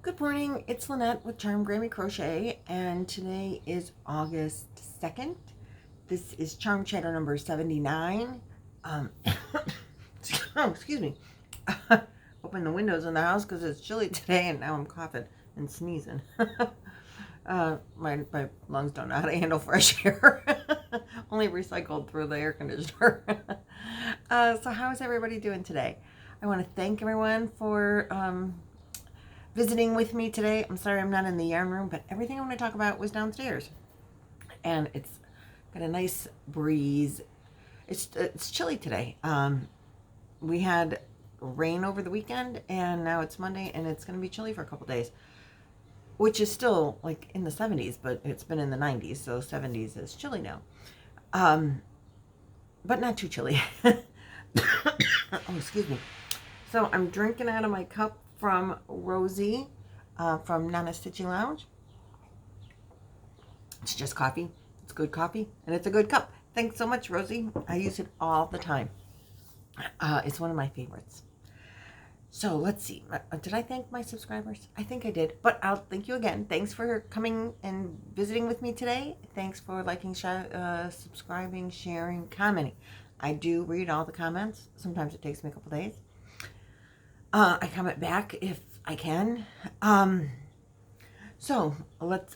Good morning, it's Lynette with Charm Grammy Crochet, and today is August 2nd. This is Charm Chatter number 79. Oh, excuse me. Open the windows in the house because it's chilly today, and now I'm coughing and sneezing. My lungs don't know how to handle fresh air. Only recycled through the air conditioner. So how is everybody doing today? I want to thank everyone for visiting with me today. I'm sorry I'm not in the yarn room, but everything I want to talk about was downstairs. And it's got a nice breeze. It's chilly today. We had rain over the weekend, and now it's Monday, and it's going to be chilly for a couple days, which is still like in the 70s, but it's been in the 90s, so 70s is chilly now. But not too chilly. Oh, excuse me. So I'm drinking out of my cup from Rosie from Nana Stitching Lounge. It's just coffee. It's good coffee, and it's a good cup. Thanks so much, Rosie. I use it all the time. It's one of my favorites. So let's see. Did I thank my subscribers? I think I did, but I'll thank you again. Thanks for coming and visiting with me today. Thanks for liking, subscribing, sharing, commenting. I do read all the comments. Sometimes it takes me a couple days. I comment back if I can. So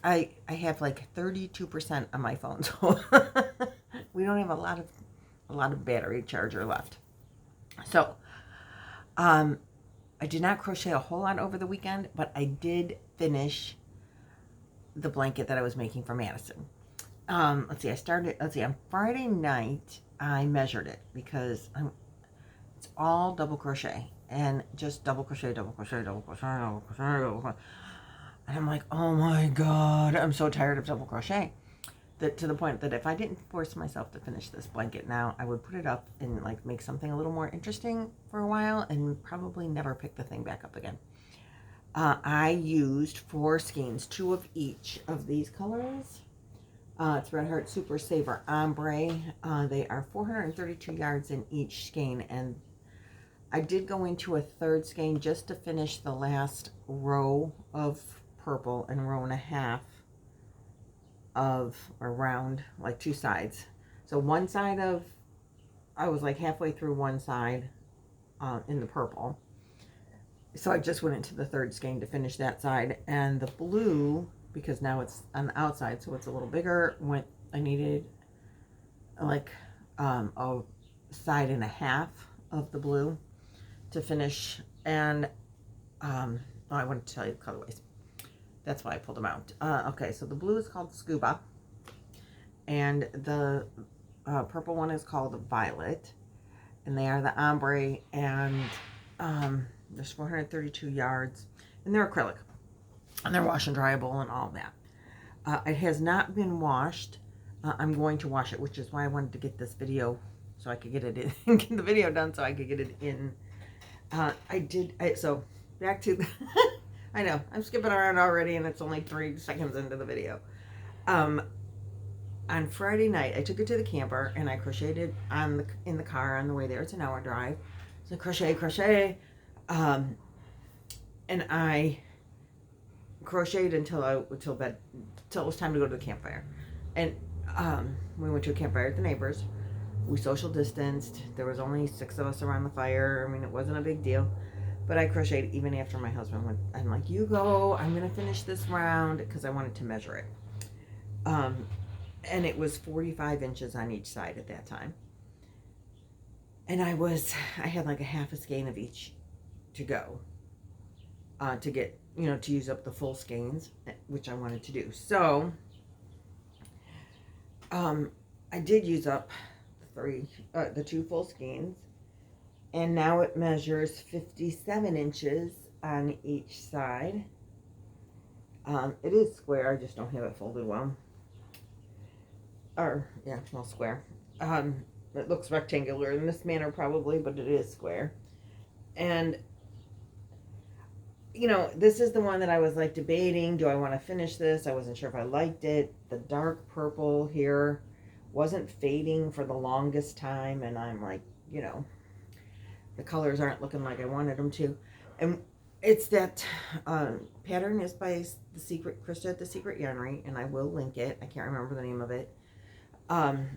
I have like 32% on my phone, so we don't have a lot of battery charger left. So I did not crochet a whole lot over the weekend, but I did finish the blanket that I was making for Madison. Let's see, on Friday night I measured it because it's all double crochet. And just double crochet, double crochet, double crochet, double crochet, double crochet. And I'm like, oh my God, I'm so tired of double crochet. To the point that if I didn't force myself to finish this blanket now, I would put it up and like make something a little more interesting for a while and probably never pick the thing back up again. I used 4 skeins, 2 of each of these colors. It's Red Heart Super Saver Ombre. They are 432 yards in each skein, and I did go into a 3rd skein just to finish the last row of purple and row and a half of around like 2 sides. So one side of, I was like halfway through one side in the purple. So I just went into the 3rd skein to finish that side, and the blue, because now it's on the outside, so it's a little bigger, I needed like a side and a half of the blue to finish. And I wanted to tell you the colorways. That's why I pulled them out. Okay, so the blue is called Scuba, and the purple one is called Violet, and they are the ombre, and there's 432 yards, and they're acrylic, and they're wash and dryable and all that. It has not been washed. I'm going to wash it, which is why I wanted to get this video so I could get it in, get the video done so I could get it in. So back to, I know, I'm skipping around already and it's only 3 seconds into the video. On Friday night, I took it to the camper and I crocheted in the car on the way there. It's an hour drive. So crochet. And I crocheted until it was time to go to the campfire. And we went to a campfire at the neighbors. We social distanced. There was only 6 of us around the fire. I mean, it wasn't a big deal. But I crocheted even after my husband went. I'm like, you go. I'm going to finish this round because I wanted to measure it. And it was 45 inches on each side at that time. And I had like a half a skein of each to go to get, to use up the full skeins, which I wanted to do. So I did use up the 2 full skeins, and now it measures 57 inches on each side. It is square, I just don't have it folded well. Square. It looks rectangular in this manner probably, but it is square. And this is the one that I was like debating, do I want to finish this? I wasn't sure if I liked it. The dark purple here wasn't fading for the longest time, and I'm like, the colors aren't looking like I wanted them to. And It's that pattern is by the Secret Krista at the Secret Yarnery, and I will link it. I can't remember the name of it. And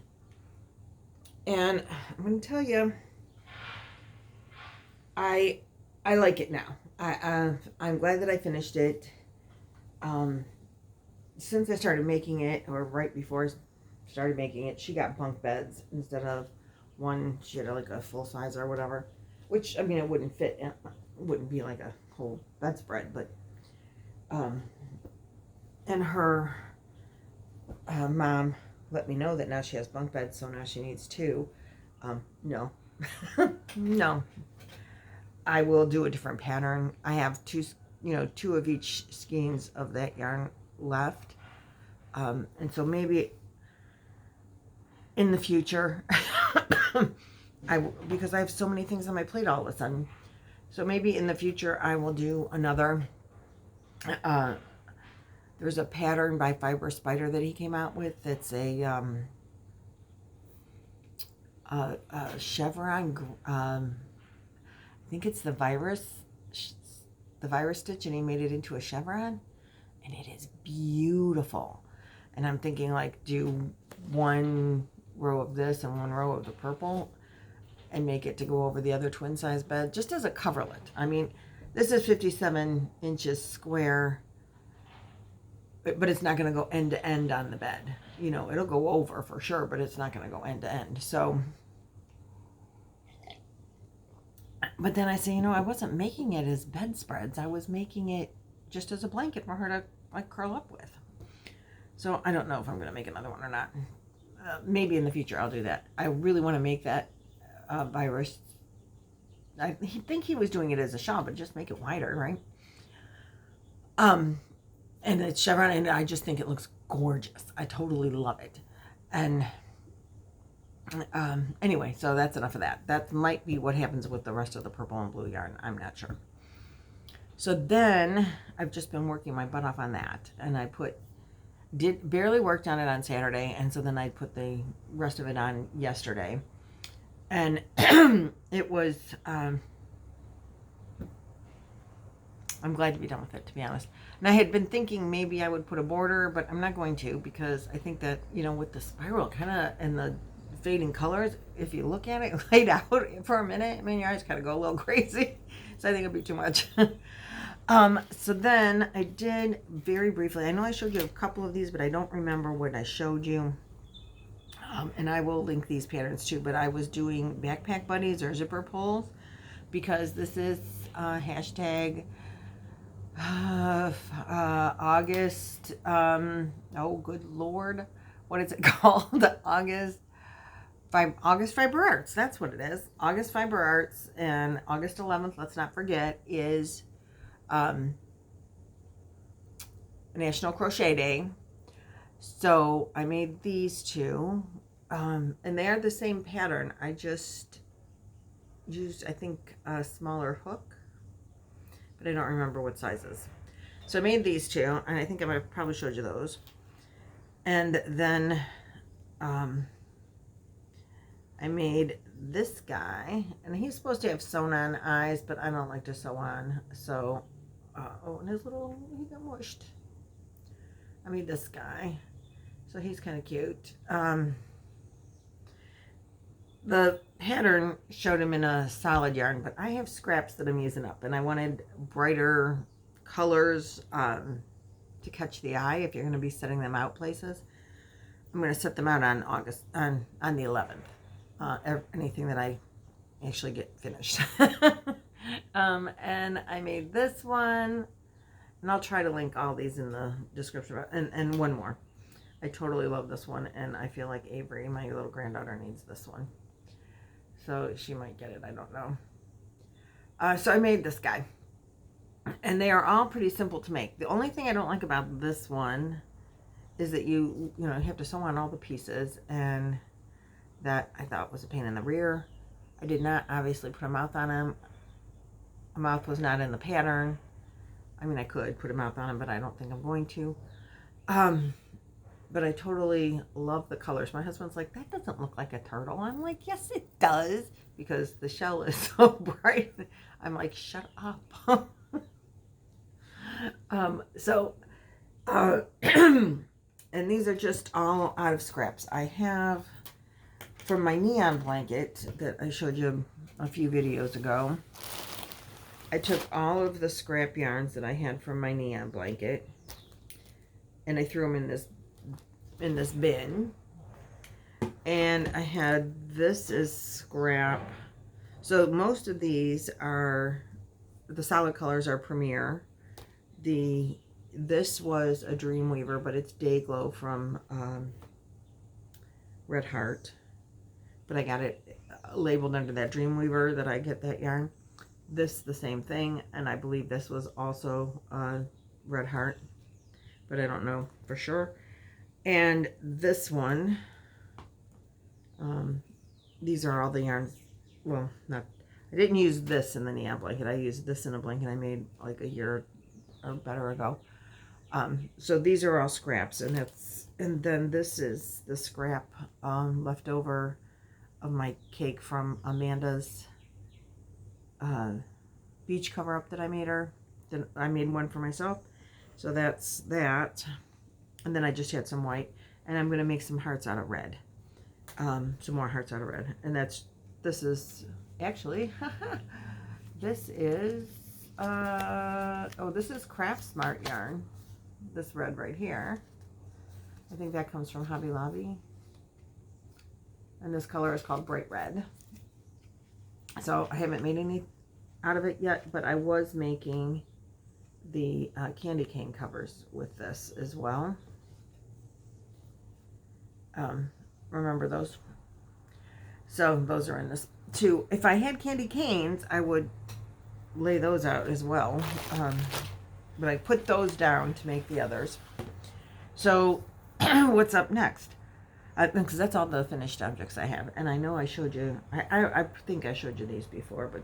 I'm going to tell you, I like it now. I'm glad that I finished it. Since I started making it, or right before I started making it, she got bunk beds instead of one. She had like a full size or whatever, which, I mean, it wouldn't fit. It wouldn't be like a whole bedspread, but and her mom let me know that now she has bunk beds, so now she needs two. No. No. I will do a different pattern. I have two of each skeins of that yarn left. And so maybe in the future, because I have so many things on my plate all of a sudden. So maybe in the future I will do another. There's a pattern by Fiber Spider that he came out with. That's a chevron. I think it's the virus stitch, and he made it into a chevron, and it is beautiful. And I'm thinking, like, do one row of this and one row of the purple and make it to go over the other twin size bed, just as a coverlet. I mean, this is 57 inches square, but it's not going to go end to end on the bed. You know, it'll go over for sure, but it's not going to go end to end. So, but then I say, I wasn't making it as bedspreads. I was making it just as a blanket for her to, like, curl up with. So I don't know if I'm going to make another one or not. Maybe in the future I'll do that. I really want to make that virus. I think he was doing it as a shawl, but just make it wider, right? And it's chevron, and I just think it looks gorgeous. I totally love it. And anyway, so that's enough of that. That might be what happens with the rest of the purple and blue yarn. I'm not sure. So then I've just been working my butt off on that, and I barely worked on it on Saturday, and so then I put the rest of it on yesterday, and it was I'm glad to be done with it, to be honest. And I had been thinking maybe I would put a border, but I'm not going to, because I think that, with the spiral kind of and the fading colors, if you look at it laid out for a minute, I mean, your eyes kind of go a little crazy. So I think it'd be too much. So then I did very briefly, I know I showed you a couple of these, but I don't remember what I showed you. And I will link these patterns too, but I was doing backpack buddies or zipper pulls, because this is hashtag August, oh good Lord, what is it called? August Fiber Arts, that's what it is. August Fiber Arts, and August 11th, let's not forget, is National Crochet Day. So I made these two, and they are the same pattern. I just used, I think, a smaller hook, but I don't remember what sizes. So I made these two, and I think I probably showed you those. And then I made this guy, and he's supposed to have sewn on eyes, but I don't like to sew on. So, oh, and he got mushed. I made this guy, so he's kind of cute. The pattern showed him in a solid yarn, but I have scraps that I'm using up, and I wanted brighter colors to catch the eye if you're going to be setting them out places. I'm going to set them out on the 11th. Anything that I actually get finished. And I made this one, and I'll try to link all these in the description. And one more. I totally love this one, and I feel like Avery, my little granddaughter, needs this one. So she might get it, I don't know. So I made this guy. And they are all pretty simple to make. The only thing I don't like about this one is that you have to sew on all the pieces, and that I thought was a pain in the rear. I did not obviously put a mouth on him. A mouth was not in the pattern. I mean, I could put a mouth on him, but I don't think I'm going to. But I totally love the colors. My husband's like, that doesn't look like a turtle. I'm like, yes, it does, because the shell is so bright. I'm like, shut up. So, and these are just all out of scraps. I have from my neon blanket that I showed you a few videos ago. I took all of the scrap yarns that I had from my neon blanket and I threw them in this bin. And I had, this is scrap. So most of these are, the solid colors are Premier. This was a Dreamweaver, but it's Day Glow from Red Heart. But I got it labeled under that Dreamweaver that I get that yarn. This, the same thing, and I believe this was also Red Heart, but I don't know for sure. And this one, these are all the yarns. Well, not, I didn't use this in the neon blanket. I used this in a blanket I made like a year or better ago. So these are all scraps, and then this is the scrap left over of my cake from Amanda's beach cover up that I made her. Then I made one for myself. So that's that. And then I just had some white, and I'm going to make some hearts out of red. Some more hearts out of red. And this is actually, this is, this is Craft Smart yarn. This red right here. I think that comes from Hobby Lobby. And this color is called Bright Red. So I haven't made any out of it yet, but I was making the candy cane covers with this as well. Remember those? So those are in this too. If I had candy canes, I would lay those out as well. But I put those down to make the others. So what's up next? Because that's all the finished objects I have. And I know I showed you, I think I showed you these before, but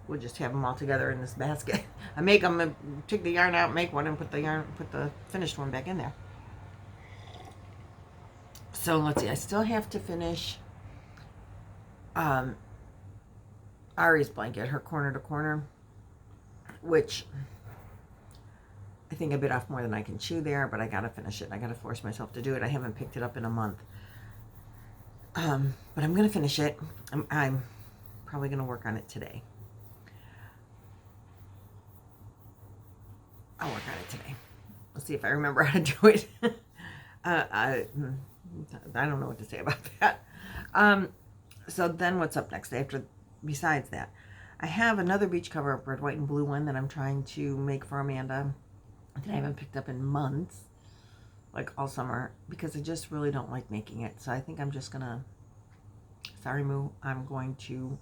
we'll just have them all together in this basket. I make them, take the yarn out, make one, and put the finished one back in there. So let's see, I still have to finish Ari's blanket, her corner to corner, which I think I bit off more than I can chew there, but I gotta finish it. I gotta force myself to do it. I haven't picked it up in a month. But I'm gonna finish it. I'm probably gonna work on it today. I'll work on it today. Let's see if I remember how to do it. I don't know what to say about that. So then what's up next besides that? I have another beach cover up, red, white, and blue one that I'm trying to make for Amanda that I haven't picked up in months, like all summer, because I just really don't like making it. So I think I'm just gonna, sorry Moo, I'm going to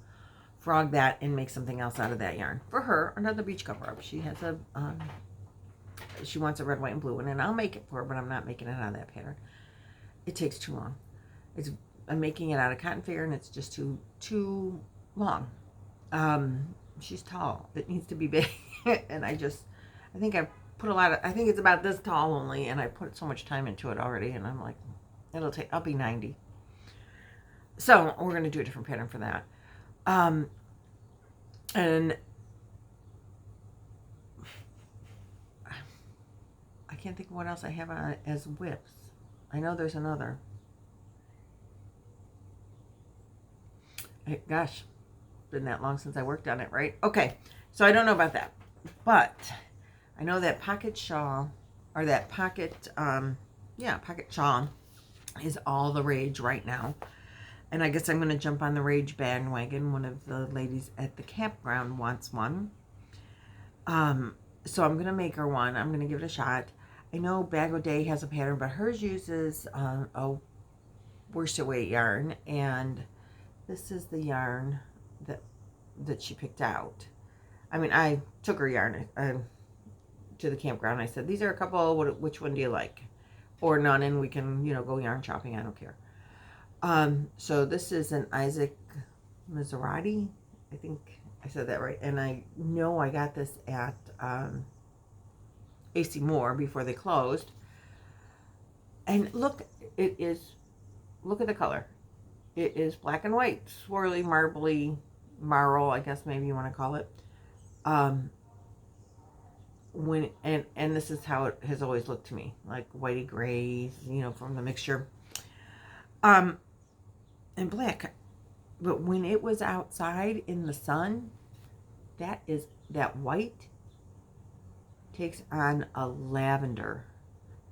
frog that and make something else out of that yarn for her, another beach cover up. She has a she wants a red, white, and blue one, and I'll make it for her, but I'm not making it out of that pattern. It takes too long. I'm making it out of cotton fair, and it's just too long. She's tall. It needs to be big, and I think I put I think it's about this tall only, and I put so much time into it already, and I'm like, I'll be 90. So we're going to do a different pattern for that. And I can't think of what else I have on it as whips. I know there's another. Gosh, been that long since I worked on it, right? Okay, so I don't know about that, but I know that pocket shawl, or that pocket, pocket shawl is all the rage right now. And I guess I'm going to jump on the rage bandwagon. One of the ladies at the campground wants one. So I'm going to make her one. I'm going to give it a shot. I know Bag O' Day has a pattern, but hers uses a worsted weight yarn, and this is the yarn that she picked out. I mean, I took her yarn to the campground. I said, these are a couple, which one do you like? Or none, and we can, go yarn shopping. I don't care. So this is an Isaac Maserati. I think I said that right. And I know I got this at AC Moore before they closed. And look, look at the color. It is black and white, swirly, marbly, marl, I guess maybe you want to call it. and this is how it has always looked to me, like whitey grays, from the mixture, and black. But when it was outside in the sun, that white takes on a lavender,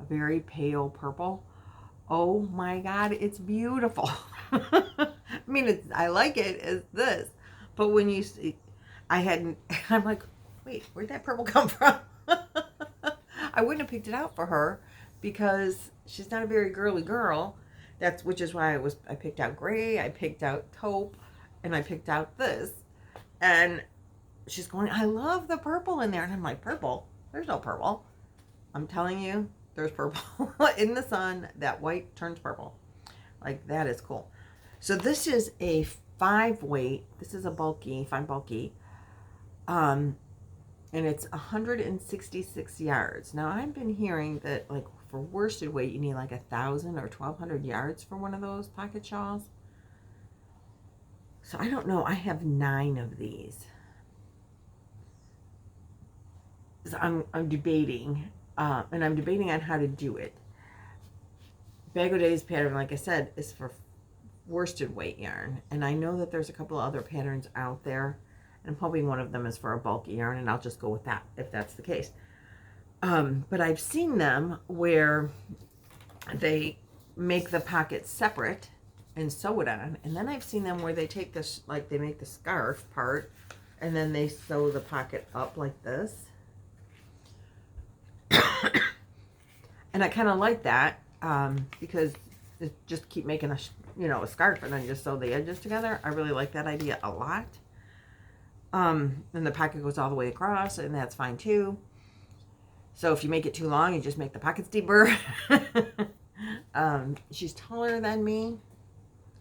a very pale purple. Oh my God, it's beautiful. I mean, I like it as this, but when you see, I'm like, wait, where'd that purple come from? I wouldn't have picked it out for her because she's not a very girly girl. Which is why I picked out gray, I picked out taupe, and I picked out this. And she's going, I love the purple in there. And I'm like, purple? There's no purple. I'm telling you, there's purple. In the sun, that white turns purple. Like, that is cool. So this is a 5-weight. This is a fine bulky. And it's 166 yards. Now, I've been hearing that, like, for worsted weight, you need like 1,000 or 1,200 yards for one of those pocket shawls. So I don't know. I have 9 of these. So I'm debating, and I'm debating on how to do it. Bag O' Days pattern, like I said, is for worsted weight yarn, and I know that there's a couple of other patterns out there. I'm hoping one of them is for a bulky yarn, and I'll just go with that if that's the case. But I've seen them where they make the pocket separate and sew it on. And then I've seen them where they take this, like they make the scarf part and then they sew the pocket up like this. And I kind of like that because it just keep making a scarf and then just sew the edges together. I really like that idea a lot. And the pocket goes all the way across, and that's fine too. So if you make it too long, you just make the pockets deeper. She's taller than me,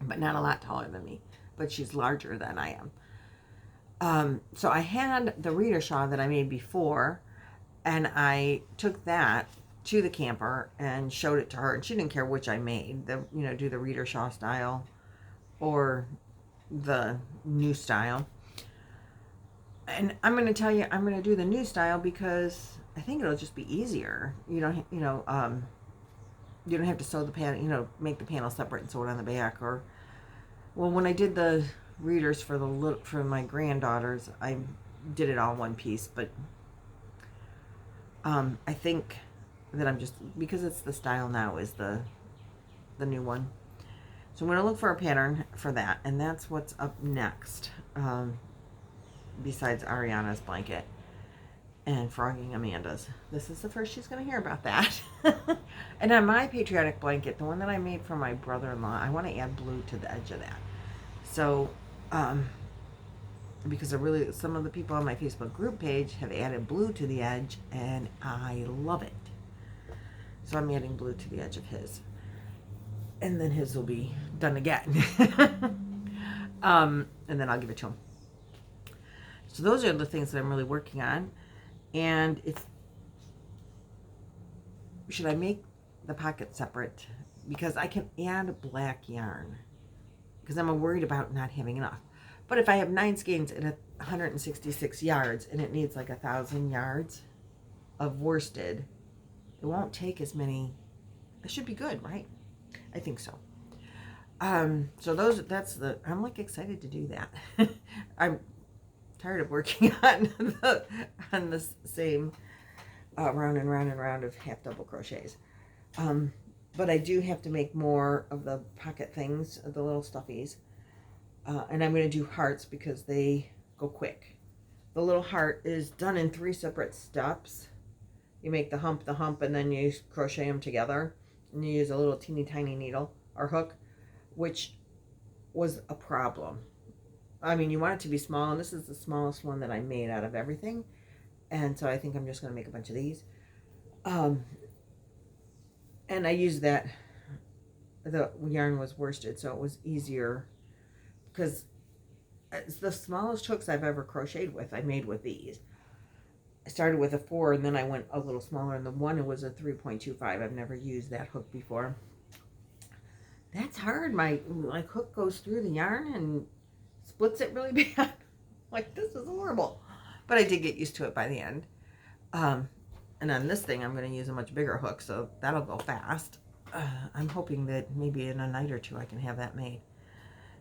but not a lot taller than me. But she's larger than I am. So I had the reader shawl that I made before, and I took that to the camper and showed it to her. And she didn't care which I made. Do the reader shawl style or the new style. And I'm going to tell you, I'm going to do the new style because I think it'll just be easier. You don't have to sew the panel, make the panel separate and sew it on the back. Or, well, when I did the readers for my granddaughters, I did it all in one piece. But I think that I'm just, because it's the style now is the new one. So I'm going to look for a pattern for that, and that's what's up next. Besides Ariana's blanket and frogging Amanda's. This is the first she's going to hear about that. And on my patriotic blanket, the one that I made for my brother-in-law, I want to add blue to the edge of that. So, because some of the people on my Facebook group page have added blue to the edge, and I love it. So I'm adding blue to the edge of his. And then his will be done again. And then I'll give it to him. So those are the things that I'm really working on. And should I make the pocket separate? Because I can add black yarn. Because I'm worried about not having enough. But if I have 9 skeins at 166 yards and it needs like 1,000 yards of worsted, it won't take as many. It should be good, right? I think so. So I'm like excited to do that. I'm tired of working on the same round and round and round of half double crochets. But I do have to make more of the pocket things, the little stuffies. And I'm going to do hearts because they go quick. The little heart is done in 3 separate steps. You make the hump, and then you crochet them together. And you use a little teeny tiny needle or hook, which was a problem. I mean, you want it to be small, and this is the smallest one that I made out of everything. And so I think I'm just going to make a bunch of these. And I used that, the yarn was worsted, so it was easier. Because it's the smallest hooks I've ever crocheted with, I made with these. I started with a 4, and then I went a little smaller, and the one was a 3.25. I've never used that hook before. That's hard. My hook goes through the yarn and splits it really bad. Like, this is horrible. But I did get used to it by the end. And on this thing, I'm going to use a much bigger hook, so that'll go fast. I'm hoping that maybe in a night or two I can have that made.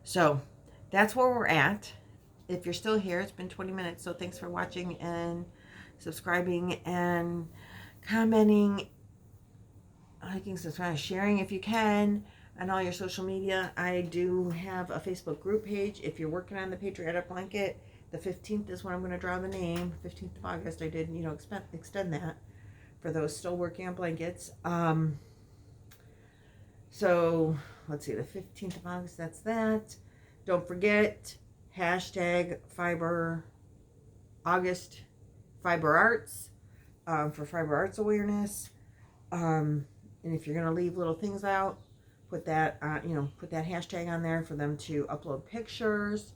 So that's where we're at. If you're still here, it's been 20 minutes, so thanks for watching and subscribing and commenting, liking, subscribing, sharing if you can on all your social media. I do have a Facebook group page. If you're working on the patriotic blanket, the 15th is when I'm going to draw the name. 15th of August. I did, extend that for those still working on blankets. So let's see, the 15th of August, that's that. Don't forget, hashtag August Fiber Arts for Fiber Arts awareness. And if you're going to leave little things out, put that, put that hashtag on there for them to upload pictures.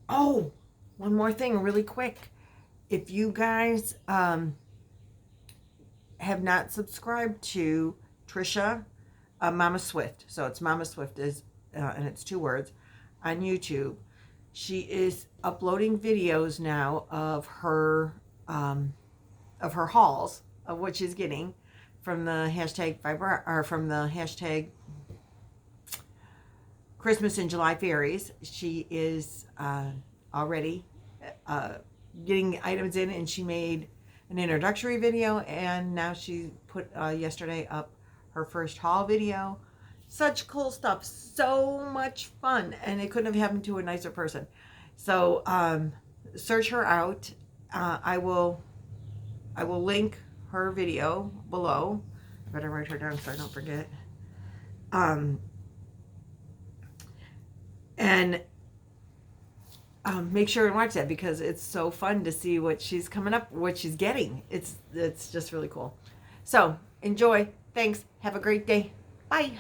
Oh, one more thing really quick. If you guys have not subscribed to Trisha Momma Swift, so it's Momma Swift and it's 2 words, on YouTube, she is uploading videos now of her hauls of what she's getting from the hashtag Christmas in July Fairies. She is already getting items in, and she made an introductory video, and now she put yesterday up her first haul video. Such cool stuff, so much fun, and it couldn't have happened to a nicer person. So search her out. I will link her video below. I better write her down so I don't forget. And make sure and watch that, because it's so fun to see what she's coming up, what she's getting. It's just really cool. So enjoy. Thanks. Have a great day. Bye.